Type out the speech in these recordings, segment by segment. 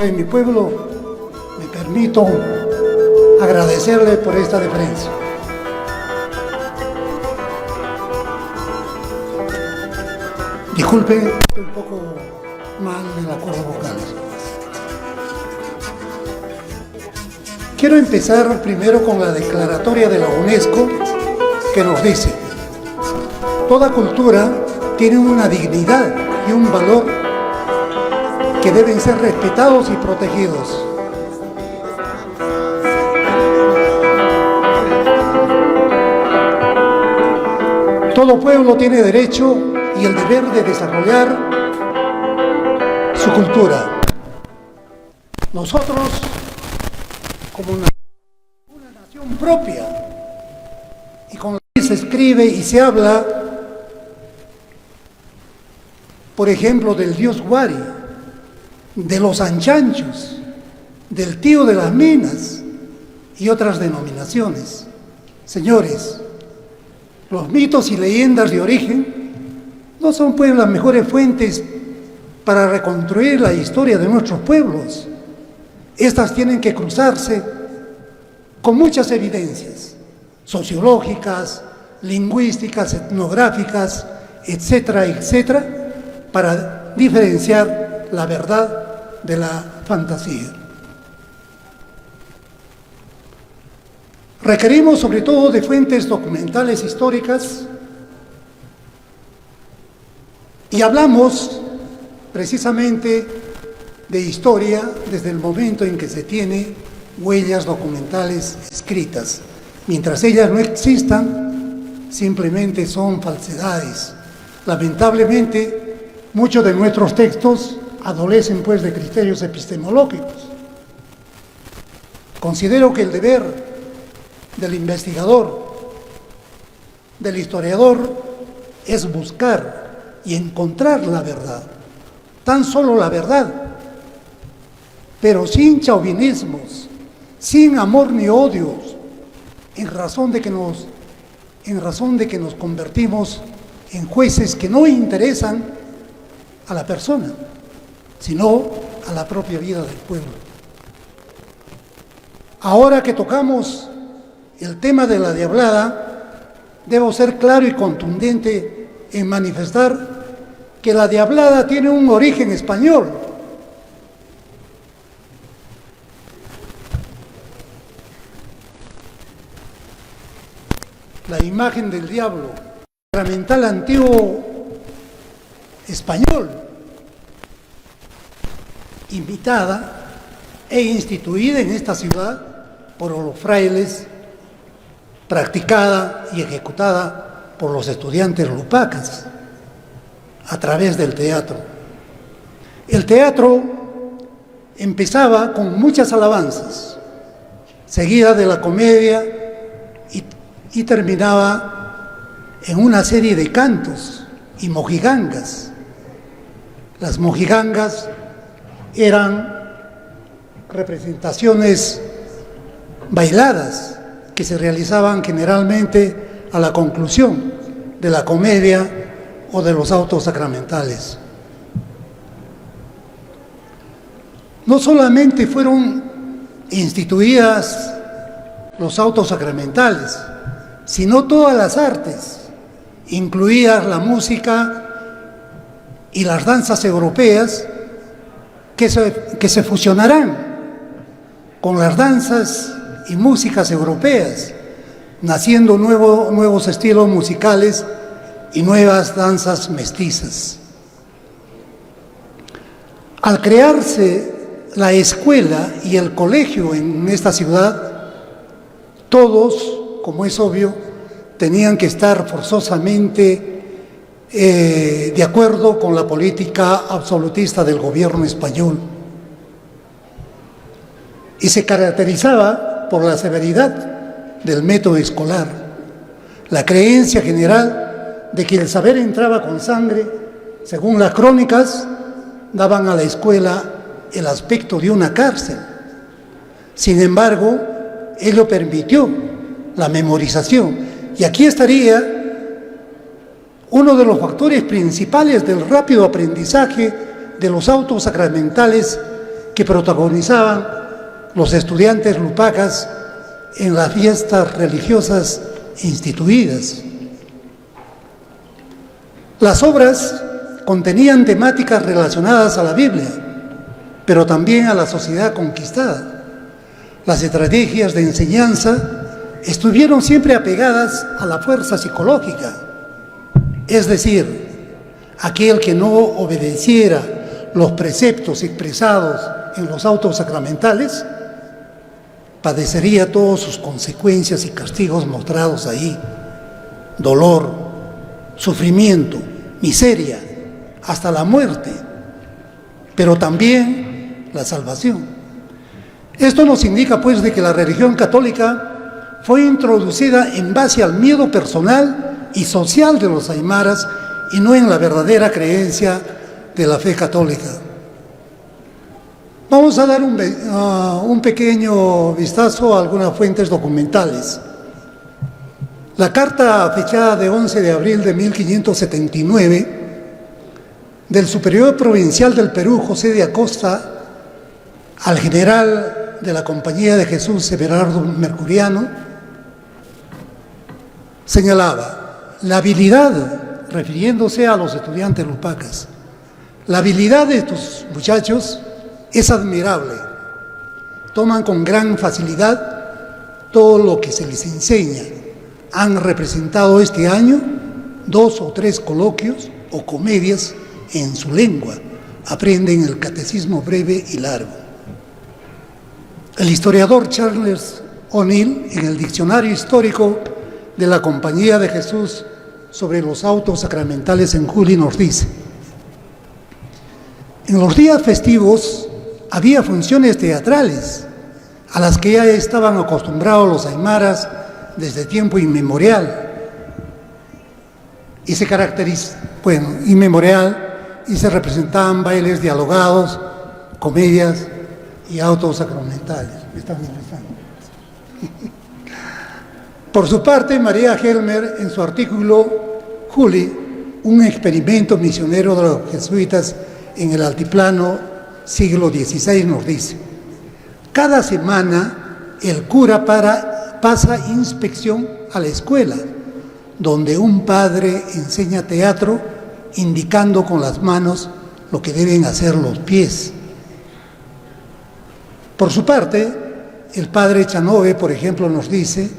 En mi pueblo me permito agradecerle por esta deferencia. Disculpe, estoy un poco mal en las cuerdas vocales. Quiero empezar primero con la declaratoria de la UNESCO que nos dice: toda cultura tiene una dignidad y un valor que deben ser respetados y protegidos. Todo pueblo tiene derecho y el deber de desarrollar su cultura. Nosotros, como una nación propia, y con la que se escribe y se habla, por ejemplo, del dios Huari, de los anchanchos, del tío de las minas y otras denominaciones. Señores, los mitos y leyendas de origen no son pues las mejores fuentes para reconstruir la historia de nuestros pueblos. Estas tienen que cruzarse con muchas evidencias sociológicas, lingüísticas, etnográficas, etcétera, etcétera, para diferenciar la verdad de la fantasía. Requerimos sobre todo de fuentes documentales históricas y hablamos precisamente de historia desde el momento en que se tiene huellas documentales escritas. Mientras ellas no existan, simplemente son falsedades. Lamentablemente, muchos de nuestros textos adolecen pues de criterios epistemológicos. Considero que el deber del investigador, del historiador, es buscar y encontrar la verdad, tan solo la verdad, pero sin chauvinismos, sin amor ni odios, en razón de que nos convertimos en jueces que no interesan a la persona, sino a la propia vida del pueblo. Ahora que tocamos el tema de la diablada, debo ser claro y contundente en manifestar que la diablada tiene un origen español. La imagen del diablo, sacramental antiguo español, imitada e instituida en esta ciudad por los frailes, practicada y ejecutada por los estudiantes lupacas a través del teatro. El teatro empezaba con muchas alabanzas, seguida de la comedia y terminaba en una serie de cantos y mojigangas. Las mojigangas eran representaciones bailadas que se realizaban generalmente a la conclusión de la comedia o de los autos sacramentales. No solamente fueron instituidas los autos sacramentales, sino todas las artes, incluidas la música y las danzas europeas, que se fusionarán con las danzas y músicas europeas, naciendo nuevos estilos musicales y nuevas danzas mestizas. Al crearse la escuela y el colegio en esta ciudad, todos, como es obvio, tenían que estar forzosamente de acuerdo con la política absolutista del gobierno español. Y se caracterizaba por la severidad del método escolar, la creencia general de que el saber entraba con sangre. Según las crónicas, daban a la escuela el aspecto de una cárcel. Sin embargo, ello permitió la memorización. Y aquí estaría uno de los factores principales del rápido aprendizaje de los autos sacramentales que protagonizaban los estudiantes lupacas en las fiestas religiosas instituidas. Las obras contenían temáticas relacionadas a la Biblia, pero también a la sociedad conquistada. Las estrategias de enseñanza estuvieron siempre apegadas a la fuerza psicológica, es decir, aquel que no obedeciera los preceptos expresados en los autos sacramentales padecería todas sus consecuencias y castigos mostrados ahí: dolor, sufrimiento, miseria, hasta la muerte, pero también la salvación. Esto nos indica pues de que la religión católica fue introducida en base al miedo personal y social de los aymaras y no en la verdadera creencia de la fe católica. Vamos a dar un pequeño vistazo a algunas fuentes documentales. La carta fechada de 11 de abril de 1579 del superior provincial del Perú, José de Acosta, al general de la Compañía de Jesús, Everardo Mercuriano, señalaba: la habilidad, refiriéndose a los estudiantes lupacas, la habilidad de estos muchachos es admirable. Toman con gran facilidad todo lo que se les enseña. Han representado este año 2 o 3 coloquios o comedias en su lengua. Aprenden el catecismo breve y largo. El historiador Charles O'Neill, en el Diccionario Histórico de la Compañía de Jesús sobre los autos sacramentales en Juli, nos dice: en los días festivos había funciones teatrales a las que ya estaban acostumbrados los aymaras desde tiempo inmemorial, y se representaban bailes dialogados, comedias y autos sacramentales. Me están molestando. Por su parte, María Helmer, en su artículo Juli, un experimento misionero de los jesuitas en el altiplano siglo XVI, nos dice: cada semana el cura pasa inspección a la escuela, donde un padre enseña teatro indicando con las manos lo que deben hacer los pies. Por su parte, el padre Chanove, por ejemplo, nos dice,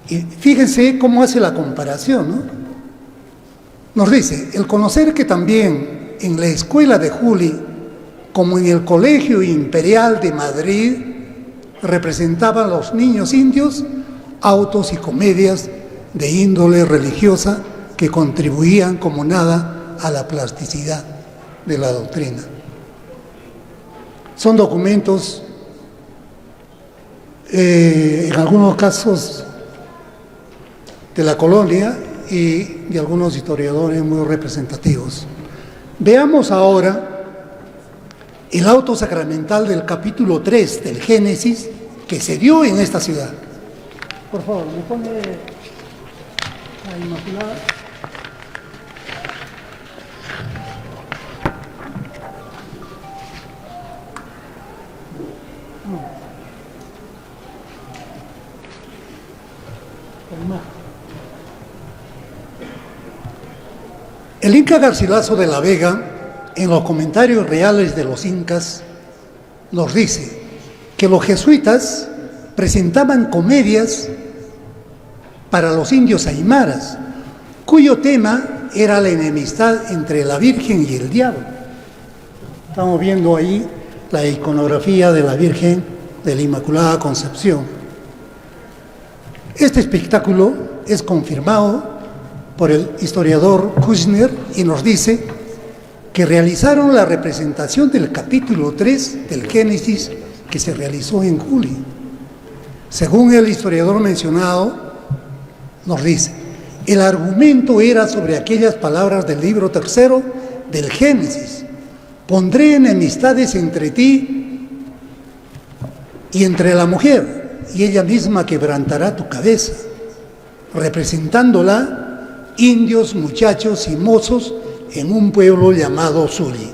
y fíjense cómo hace la comparación, ¿no? Nos dice: el conocer que también en la escuela de Juli, como en el Colegio Imperial de Madrid, representaban los niños indios autos y comedias de índole religiosa que contribuían como nada a la plasticidad de la doctrina. Son documentos, en algunos casos, de la colonia y de algunos historiadores muy representativos. Veamos ahora el auto sacramental del capítulo 3 del Génesis que se dio en esta ciudad. Por favor, me pone la Inmaculada. El Inca Garcilaso de la Vega, en los comentarios reales de los incas, nos dice que los jesuitas presentaban comedias para los indios aymaras, cuyo tema era la enemistad entre la Virgen y el diablo. Estamos viendo ahí la iconografía de la Virgen de la Inmaculada Concepción. Este espectáculo es confirmado por el historiador Kushner y nos dice que realizaron la representación del capítulo 3 del Génesis que se realizó en Juli. Según el historiador mencionado, nos dice: el argumento era sobre aquellas palabras del libro 3 del Génesis: pondré enemistades entre ti y entre la mujer, y ella misma quebrantará tu cabeza, representándola indios, muchachos y mozos en un pueblo llamado Sulli.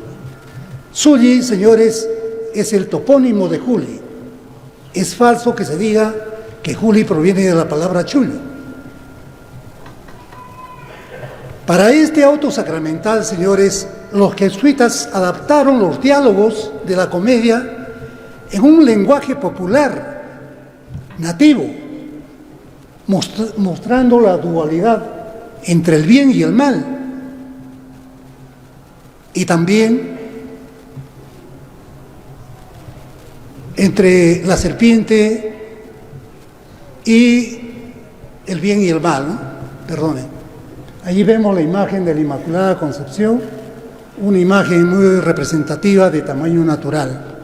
Sulli, señores, es el topónimo de Juli. Es falso que se diga que Juli proviene de la palabra chuli. Para este auto sacramental, señores, los jesuitas adaptaron los diálogos de la comedia en un lenguaje popular, nativo, mostrando la dualidad entre el bien y el mal, y también entre la serpiente y el bien y el mal, ¿no? Perdonen. Allí vemos la imagen de la Inmaculada Concepción, una imagen muy representativa de tamaño natural.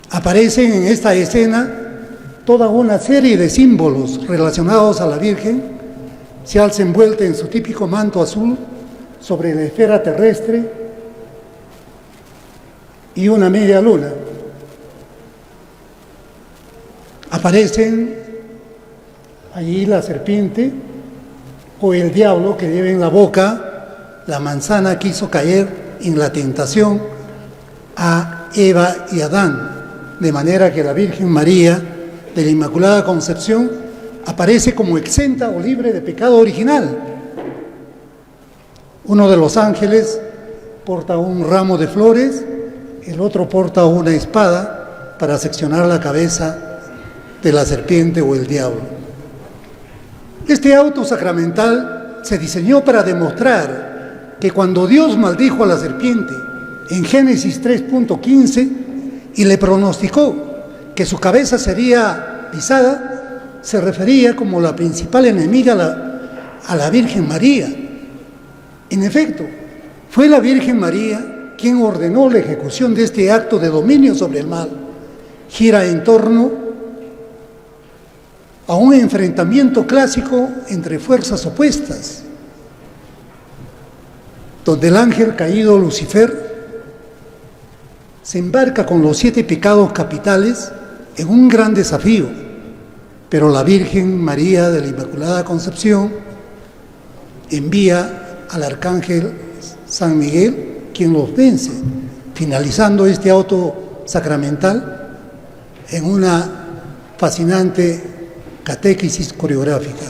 Aparecen en esta escena toda una serie de símbolos relacionados a la Virgen. Se alza envuelta en su típico manto azul sobre la esfera terrestre y una media luna. Aparecen allí la serpiente o el diablo que lleva en la boca la manzana que hizo caer en la tentación a Eva y Adán, de manera que la Virgen María de la Inmaculada Concepción aparece como exenta o libre de pecado original. Uno de los ángeles porta un ramo de flores, el otro porta una espada para seccionar la cabeza de la serpiente o el diablo. Este auto sacramental se diseñó para demostrar que cuando Dios maldijo a la serpiente en Génesis 3.15 y le pronosticó que su cabeza sería pisada, se refería como la principal enemiga a la Virgen María. En efecto, fue la Virgen María quien ordenó la ejecución de este acto de dominio sobre el mal. Gira en torno a un enfrentamiento clásico entre fuerzas opuestas, donde el ángel caído Lucifer se embarca con los 7 pecados capitales en un gran desafío, pero la Virgen María de la Inmaculada Concepción envía al arcángel San Miguel, quien los vence, finalizando este auto sacramental en una fascinante catequesis coreográfica.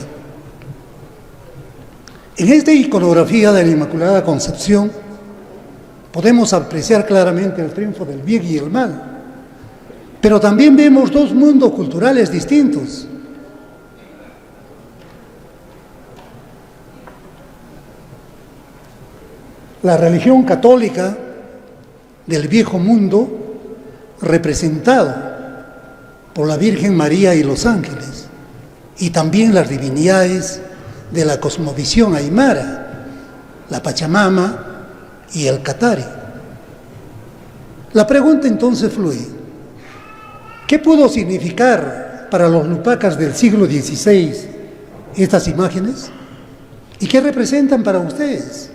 En esta iconografía de la Inmaculada Concepción podemos apreciar claramente el triunfo del bien y el mal, pero también vemos 2 mundos culturales distintos. La religión católica del viejo mundo, representado por la Virgen María y los ángeles, y también las divinidades de la cosmovisión aymara, la Pachamama y el Catari. La pregunta entonces fluye: ¿qué pudo significar para los lupacas del siglo XVI estas imágenes? ¿Y qué representan para ustedes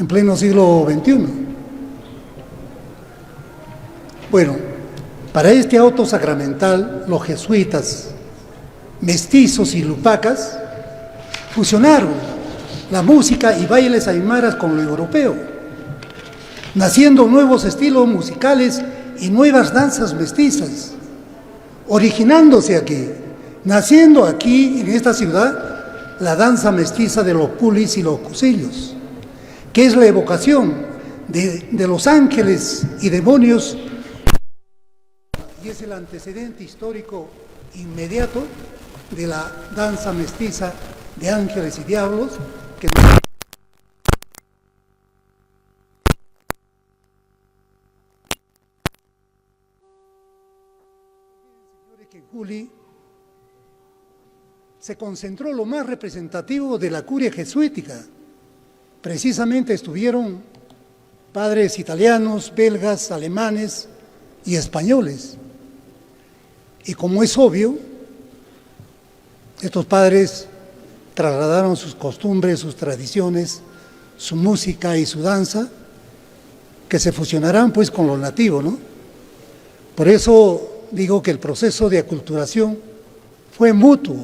en pleno siglo XXI? Bueno, para este auto sacramental, los jesuitas, mestizos y lupacas fusionaron la música y bailes aymaras con lo europeo, naciendo nuevos estilos musicales y nuevas danzas mestizas, originándose aquí, naciendo aquí en esta ciudad la danza mestiza de los pulis y los cusillos, que es la evocación de los ángeles y demonios, y es el antecedente histórico inmediato de la danza mestiza de ángeles y diablos que en Juli se concentró lo más representativo de la curia jesuítica. Precisamente estuvieron padres italianos, belgas, alemanes y españoles. Y como es obvio, estos padres trasladaron sus costumbres, sus tradiciones, su música y su danza, que se fusionarán pues con lo nativo, ¿no? Por eso digo que el proceso de aculturación fue mutuo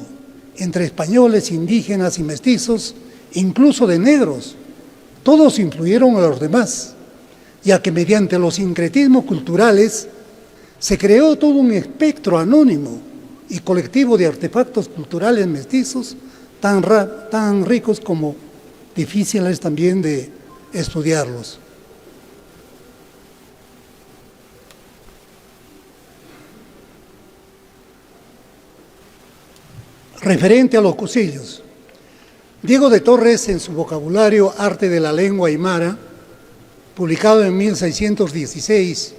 entre españoles, indígenas y mestizos, incluso de negros. Todos influyeron a los demás, ya que mediante los sincretismos culturales se creó todo un espectro anónimo y colectivo de artefactos culturales mestizos tan ricos como difíciles también de estudiarlos. Referente a los cusillos, Diego de Torres, en su vocabulario Arte de la Lengua Aymara, publicado en 1616,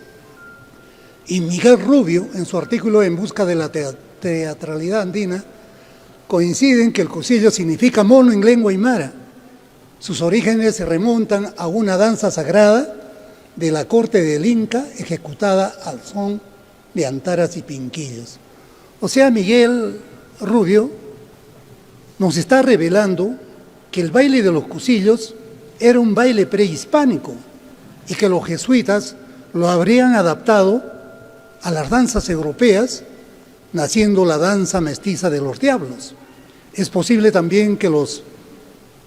y Miguel Rubio, en su artículo En busca de la teatralidad andina, coinciden que el cusillo significa mono en lengua aymara. Sus orígenes se remontan a una danza sagrada de la corte del Inca, ejecutada al son de antaras y pinquillos. O sea, Miguel Rubio nos está revelando que el baile de los cusillos era un baile prehispánico y que los jesuitas lo habrían adaptado a las danzas europeas, naciendo la danza mestiza de los diablos. Es posible también que los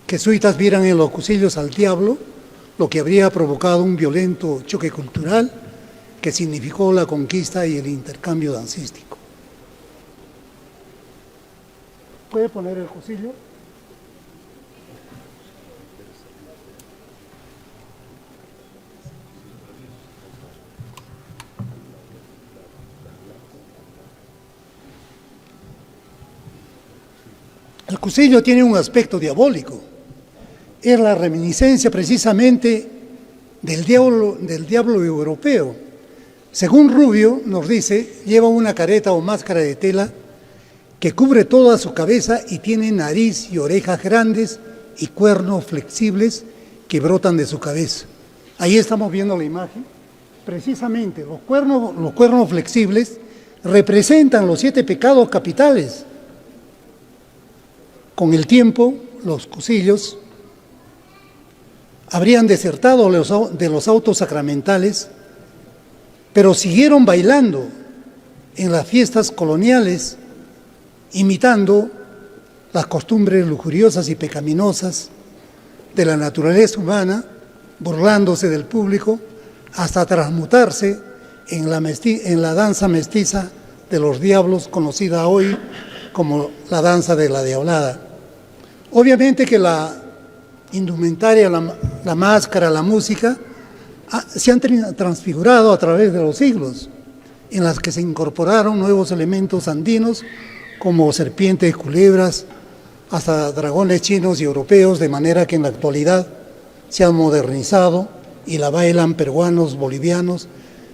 jesuitas vieran en los cusillos al diablo, lo que habría provocado un violento choque cultural que significó la conquista y el intercambio dancístico. ¿Puede poner el cusillo? El cusillo tiene un aspecto diabólico. Es la reminiscencia precisamente del diablo europeo. Según Rubio nos dice, lleva una careta o máscara de tela que cubre toda su cabeza y tiene nariz y orejas grandes y cuernos flexibles que brotan de su cabeza. Ahí estamos viendo la imagen. Precisamente los cuernos flexibles representan los 7 pecados capitales. Con el tiempo, los cusillos habrían desertado de los autos sacramentales, pero siguieron bailando en las fiestas coloniales, imitando las costumbres lujuriosas y pecaminosas de la naturaleza humana, burlándose del público, hasta transmutarse en la danza mestiza de los diablos, conocida hoy como la danza de la diablada. Obviamente que la indumentaria, la máscara, la música, se han transfigurado a través de los siglos, en las que se incorporaron nuevos elementos andinos, como serpientes, culebras, hasta dragones chinos y europeos, de manera que en la actualidad se han modernizado y la bailan peruanos, bolivianos,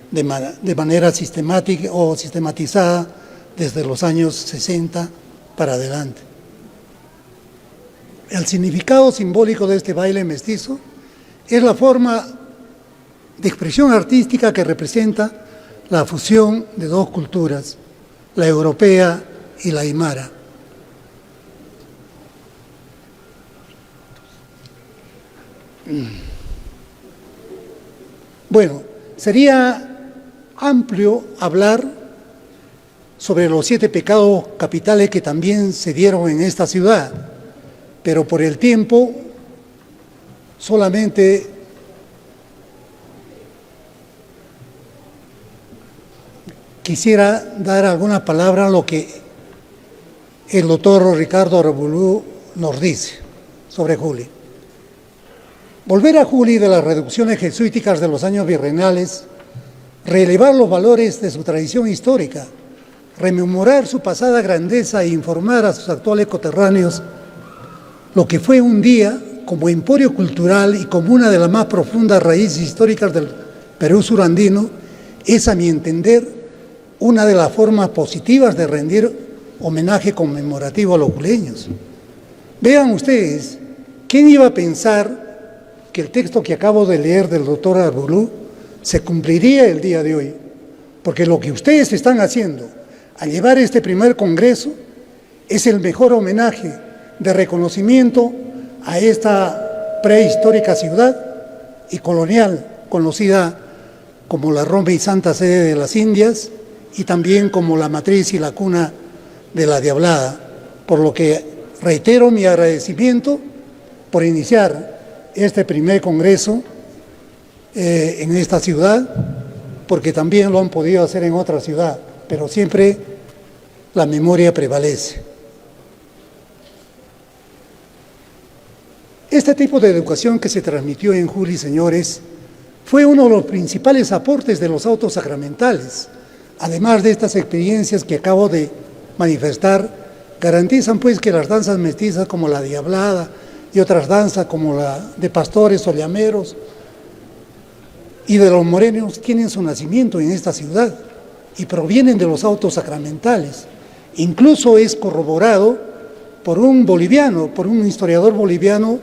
de manera sistemática o sistematizada desde los años 60 para adelante. El significado simbólico de este baile mestizo es la forma de expresión artística que representa la fusión de dos culturas, la europea y la aymara. Bueno, sería amplio hablar sobre los 7 pecados capitales que también se dieron en esta ciudad, pero por el tiempo solamente quisiera dar algunas palabras a lo que el doctor Ricardo Aramburu nos dice sobre Juli. Volver a Juli de las reducciones jesuíticas de los años virreinales, reelevar los valores de su tradición histórica, rememorar su pasada grandeza e informar a sus actuales coterráneos lo que fue un día como emporio cultural y como una de las más profundas raíces históricas del Perú surandino, es, a mi entender, una de las formas positivas de rendir homenaje conmemorativo a los juleños. Vean ustedes, ¿quién iba a pensar que el texto que acabo de leer del doctor Aramburu se cumpliría el día de hoy? Porque lo que ustedes están haciendo al llevar este primer congreso es el mejor homenaje de reconocimiento a esta prehistórica ciudad y colonial, conocida como la Roma y Santa Sede de las Indias, y también como la matriz y la cuna de la diablada, por lo que reitero mi agradecimiento por iniciar este primer congreso en esta ciudad, porque también lo han podido hacer en otra ciudad, pero siempre la memoria prevalece. Este tipo de educación que se transmitió en Juli, señores, fue uno de los principales aportes de los autos sacramentales. Además de estas experiencias que acabo de manifestar, garantizan pues que las danzas mestizas como la diablada y otras danzas como la de pastores o llameros y de los morenos tienen su nacimiento en esta ciudad y provienen de los autos sacramentales. Incluso es corroborado por un boliviano, por un historiador boliviano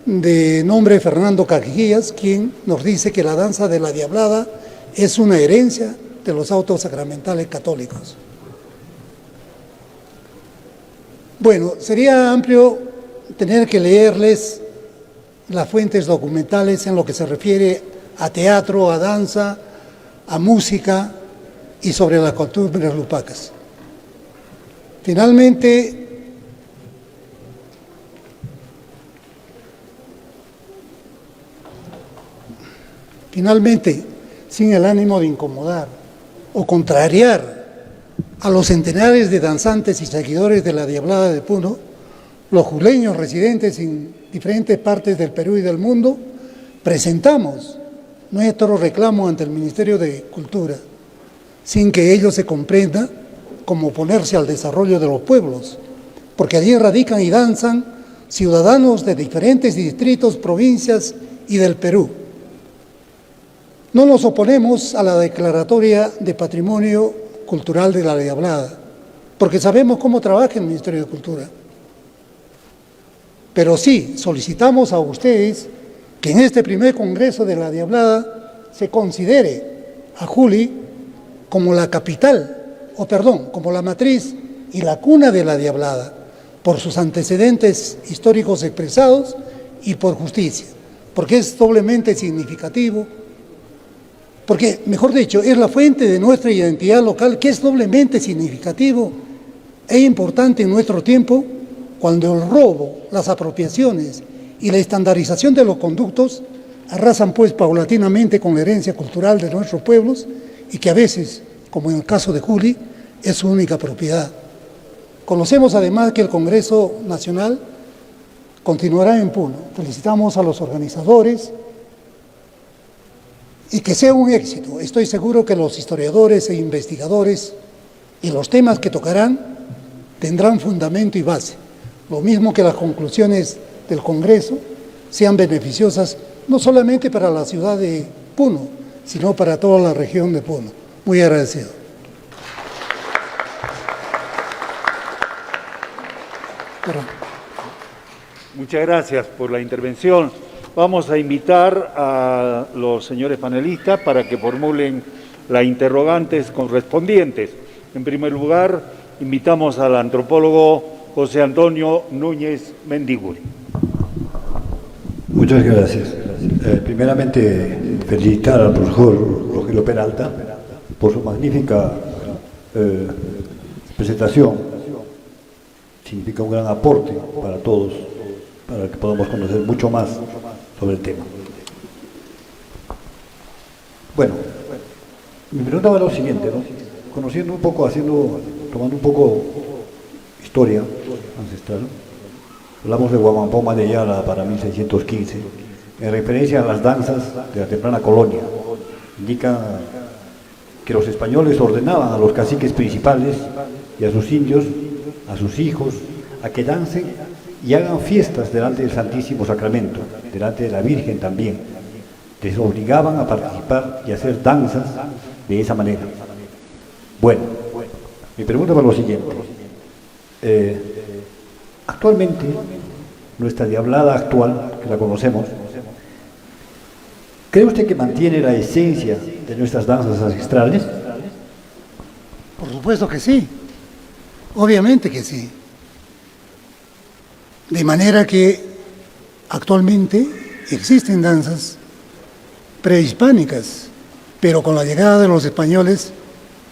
de nombre Fernando Cajigas, quien nos dice que la danza de la diablada es una herencia de los autos sacramentales católicos. Bueno, sería amplio tener que leerles las fuentes documentales en lo que se refiere a teatro, a danza, a música y sobre las costumbres lupacas. Finalmente, sin el ánimo de incomodar o contrariar a los centenares de danzantes y seguidores de la Diablada de Puno, los juleños residentes en diferentes partes del Perú y del mundo, presentamos nuestro reclamo ante el Ministerio de Cultura, sin que ello se comprenda como oponerse al desarrollo de los pueblos, porque allí radican y danzan ciudadanos de diferentes distritos, provincias y del Perú. No nos oponemos a la declaratoria de patrimonio cultural de la Diablada, porque sabemos cómo trabaja el Ministerio de Cultura. Pero sí solicitamos a ustedes que en este primer congreso de la Diablada se considere a Juli como la capital, como la matriz y la cuna de la Diablada, por sus antecedentes históricos expresados y por justicia, porque es doblemente significativo, porque, mejor dicho, es la fuente de nuestra identidad local, que es doblemente significativo e importante en nuestro tiempo, cuando el robo, las apropiaciones y la estandarización de los conductos arrasan pues paulatinamente con la herencia cultural de nuestros pueblos y que a veces, como en el caso de Juli, es su única propiedad. Conocemos además que el Congreso Nacional continuará en Puno. Felicitamos a los organizadores y que sea un éxito. Estoy seguro que los historiadores e investigadores y los temas que tocarán tendrán fundamento y base. Lo mismo que las conclusiones del Congreso sean beneficiosas no solamente para la ciudad de Puno, sino para toda la región de Puno. Muy agradecido. Perdón. Muchas gracias por la intervención. Vamos a invitar a los señores panelistas para que formulen las interrogantes correspondientes. En primer lugar, invitamos al antropólogo José Antonio Núñez Mendiguren. Muchas gracias. Primeramente, felicitar al profesor Rogelio Peralta por su magnífica presentación. Significa un gran aporte para todos, para que podamos conocer mucho más sobre el tema. Bueno, mi pregunta va a lo siguiente, ¿no? Conociendo un poco, tomando un poco historia ancestral, hablamos de Huamampoma de Yala para 1615, en referencia a las danzas de la temprana colonia. Indica que los españoles ordenaban a los caciques principales y a sus indios, a sus hijos, a que dancen y hagan fiestas delante del Santísimo Sacramento, delante de la Virgen también. Les obligaban a participar y a hacer danzas de esa manera. Bueno, mi pregunta va a lo siguiente. Actualmente, nuestra Diablada actual, que la conocemos, ¿cree usted que mantiene la esencia de nuestras danzas ancestrales? Por supuesto que sí, obviamente que sí. De manera que actualmente existen danzas prehispánicas, pero con la llegada de los españoles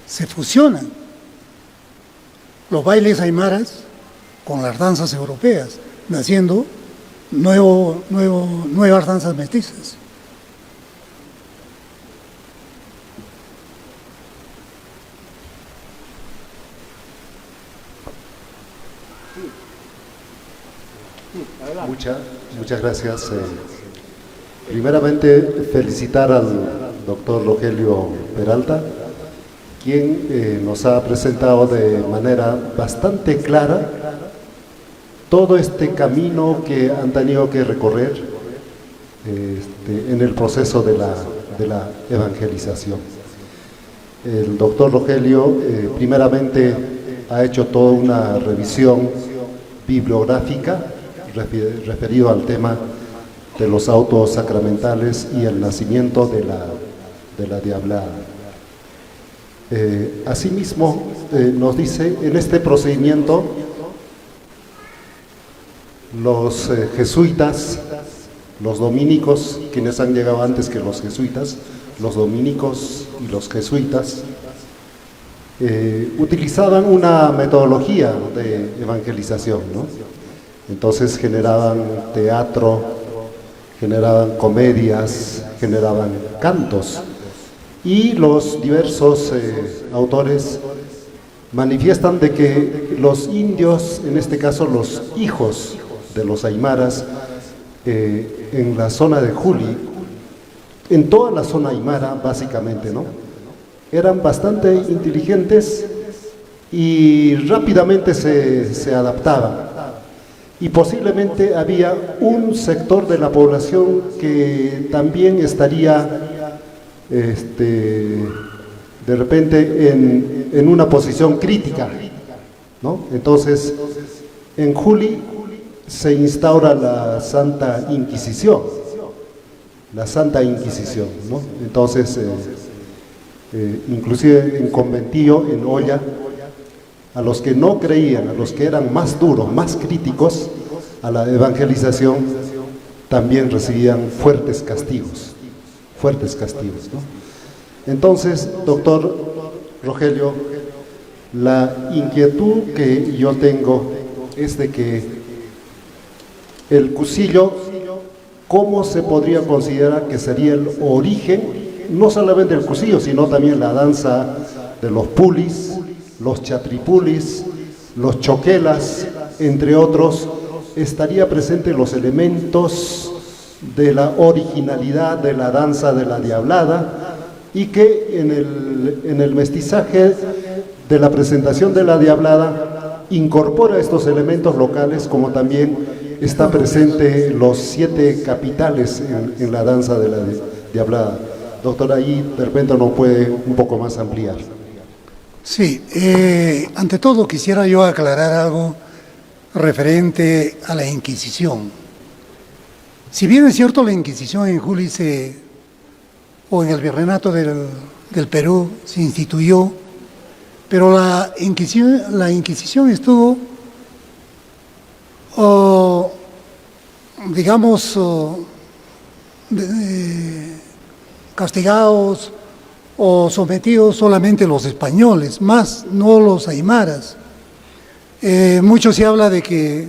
se fusionan los bailes aymaras con las danzas europeas, naciendo nuevas danzas mestizas. Muchas gracias. Primeramente, felicitar al doctor Rogelio Peralta, quien nos ha presentado de manera bastante clara todo este camino que han tenido que recorrer en el proceso de la evangelización. El doctor Rogelio, primeramente, ha hecho toda una revisión bibliográfica referido al tema de los autos sacramentales y el nacimiento de la diablada. Asimismo, nos dice, en este procedimiento, los jesuitas, los dominicos, quienes han llegado antes que los jesuitas, los dominicos y los jesuitas, utilizaban una metodología de evangelización, ¿no? Entonces generaban teatro, generaban comedias, generaban cantos, y los diversos autores manifiestan de que los indios, en este caso los hijos de los aymaras, en la zona de Juli, en toda la zona aymara básicamente, ¿no?, eran bastante inteligentes y rápidamente se adaptaban. Y posiblemente había un sector de la población que también estaría de repente en una posición crítica, ¿no? Entonces, en Juli se instaura la Santa Inquisición, ¿no? Entonces, inclusive en Conventillo, en Olla, a los que no creían, a los que eran más duros, más críticos a la evangelización, también recibían fuertes castigos, ¿no? Entonces, doctor Rogelio, la inquietud que yo tengo es de que el cusillo, ¿cómo se podría considerar que sería el origen, no solamente del cusillo, sino también la danza de los pulis, los chatripulis, los choquelas, entre otros? Estaría presente los elementos de la originalidad de la danza de la diablada, y que en el mestizaje de la presentación de la diablada incorpora estos elementos locales, como también está presente los 7 capitales en la danza de la diablada. Doctor, ahí de repente nos puede un poco más ampliar. Sí, ante todo quisiera yo aclarar algo referente a la Inquisición. Si bien es cierto, la Inquisición en Juli o en el Virreinato del Perú se instituyó, pero la Inquisición estuvo, castigados o sometidos solamente los españoles, más no los aymaras. Mucho se habla de que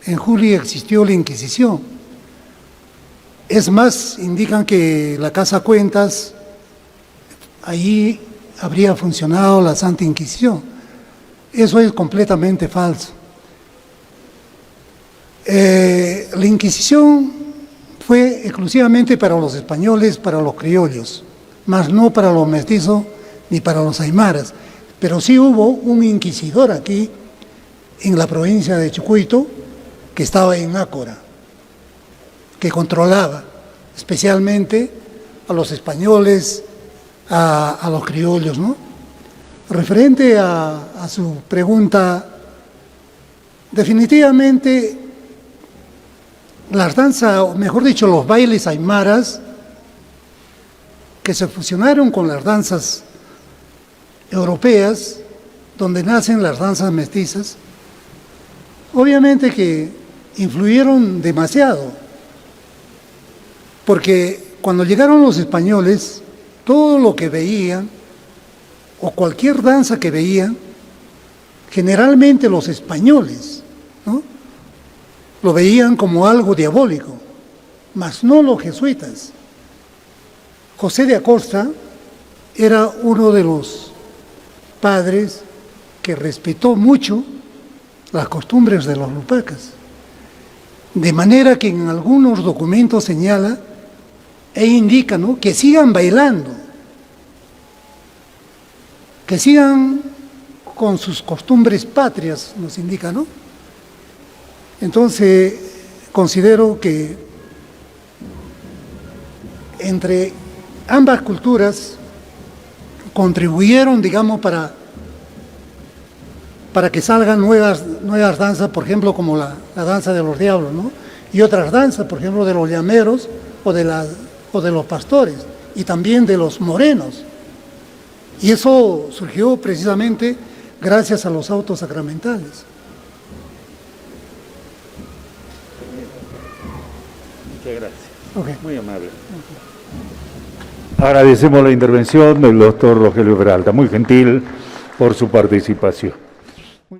en Juli existió la Inquisición. Es más, indican que la Casa Cuentas, allí habría funcionado la Santa Inquisición. Eso es completamente falso. La Inquisición fue exclusivamente para los españoles, para los criollos, más no para los mestizos ni para los aymaras. Pero sí hubo un inquisidor aquí, en la provincia de Chucuito, que estaba en Ácora, que controlaba especialmente a los españoles, a los criollos, ¿no? Referente a su pregunta, definitivamente las danzas, o mejor dicho, los bailes aymaras, que se fusionaron con las danzas europeas, donde nacen las danzas mestizas, obviamente que influyeron demasiado, porque cuando llegaron los españoles, todo lo que veían, o cualquier danza que veían, generalmente los españoles, ¿no?, lo veían como algo diabólico, mas no los jesuitas. José de Acosta era uno de los padres que respetó mucho las costumbres de los lupacas. De manera que en algunos documentos señala e indica, ¿no?, que sigan bailando, que sigan con sus costumbres patrias, nos indica, ¿no? Entonces, considero que entre ambas culturas contribuyeron, digamos, para que salgan nuevas danzas, por ejemplo, como la danza de los diablos, ¿no? Y otras danzas, por ejemplo, de los llameros o de los pastores, y también de los morenos. Y eso surgió precisamente gracias a los autos sacramentales. Muchas gracias. Okay. Muy amable. Agradecemos la intervención del doctor Rogelio Peralta, muy gentil por su participación.